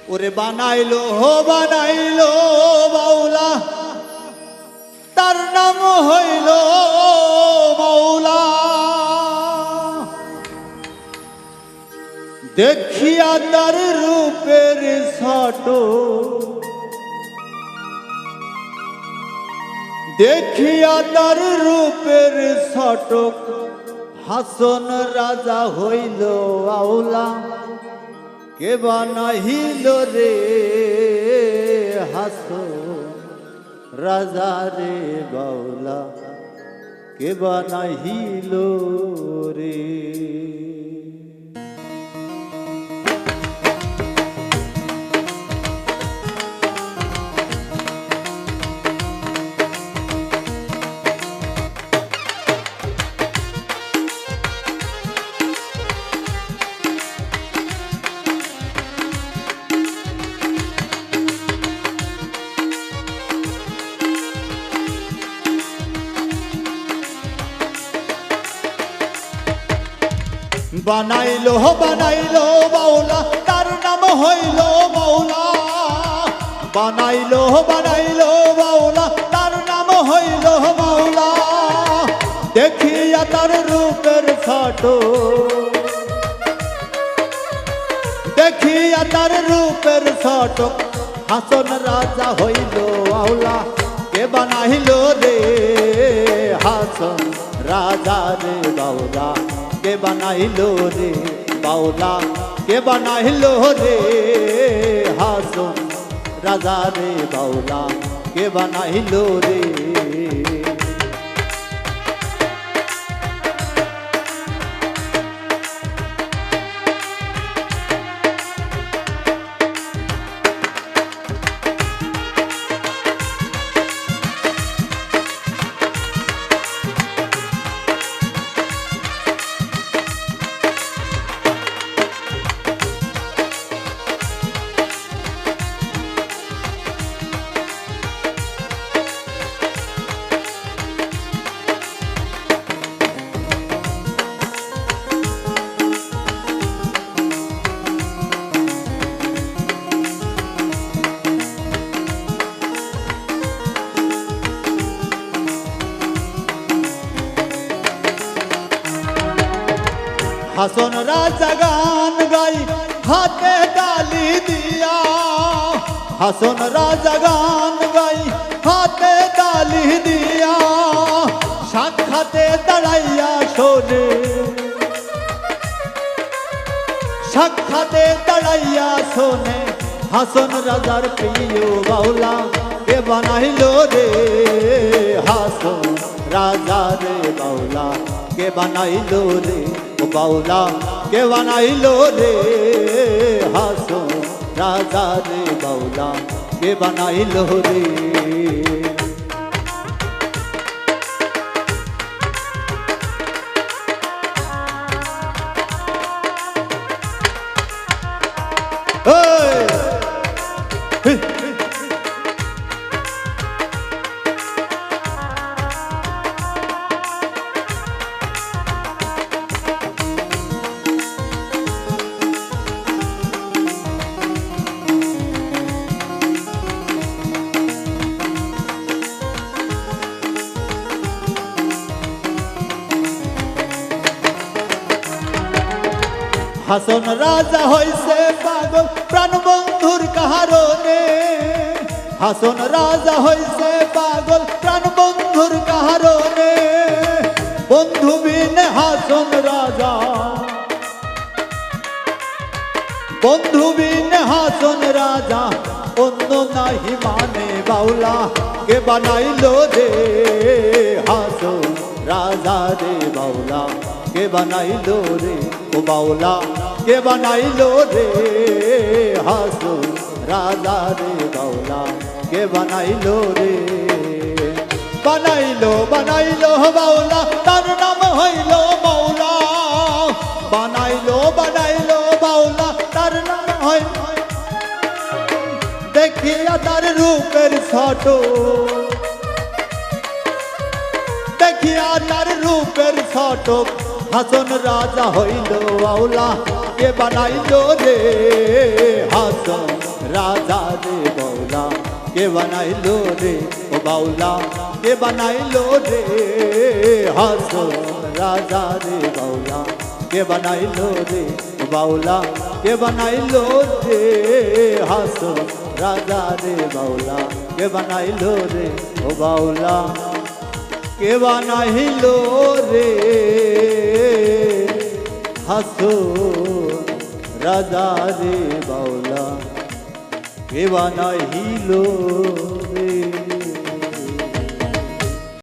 ওরে বানাইলো বাউলা, তার নাম হইল মৌলা। দেখিয়া তার রূপের ছোট, দেখিয়া তার রূপের ছোট, হাসন রাজা হইল আউলা। কে বানাইল রে হাসন রাজা রে বাউলা, কে বানাইল রে। বানাইলো বাউলা, তার নাম হইল মৌলা। বানাইলো বাউলা, তার নাম হইল মৌলা। দেখিয়া তার রূপের ছোট, দেখিয়া তার রূপের ছোট, হাসন রাজা হইল আউলা। কে বানাইল রে হাসন রাজা রে বাউলা, কে বানাইলো রে বাউলা, কে বানাইলো রে হাসন রাজা রে বাউলা, কে বানাইলো রে। হাসন রাজা গান গাই হাতে তালি দিয়া, হাসন রাজা গান গাই হাতে তালি দিয়া। সাক্ষাতে দাঁড়াইয়া শোনে, সাক্ষাতে দাঁড়াইয়া শোনে, হাসন রাজার প্রিয় বাউলা। কে বানাইল রে হাসন রাজা রে বাউলা, কে বানাইল রে বাউলা, কে বানাইল রে হাসন রাজা রে বাউলা, কে বানাইল রে। হাসন রাজা হইছে পাগল প্রাণ বন্ধুর কারণে, হাসন রাজা হইছে পাগল প্রাণ বন্ধুর কারণে। বন্ধু বিনে হাসন রাজা, বন্ধু বিনে হাসন রাজা, অন্য নাহি মানে বাউলা। কে বানাইল রে হাসন রাজা রে বাউলা, কে বানাইল রে ও বাউলা, কে বানাইল রে হাসন রাজা রে বাউলা, কে বানাইল রে। বানাইলো বাউলা, তার নাম হইল মৌলা। বানাইলো বাউলা, তার নাম হইল। দেখিয়া তার রূপের ছোট, দেখিয়া তার রূপের ছোট, হাসন রাজা হইল আউলা। কে বানাইলো রে হাসন রাজা রে বাউলা কে বানাইলো রে ও বাউলা কে বানাইলো রে হাসন রাজা রে বাউলা কে বানাইলো রে ও বাউলা কে বানাইলো রে হাসন রাজা রে বাউলা কে বানাইলো রে ও বাউলা কে বানাইলো রে হাসো রাজা রে বাউলা কে বানাইলো রে।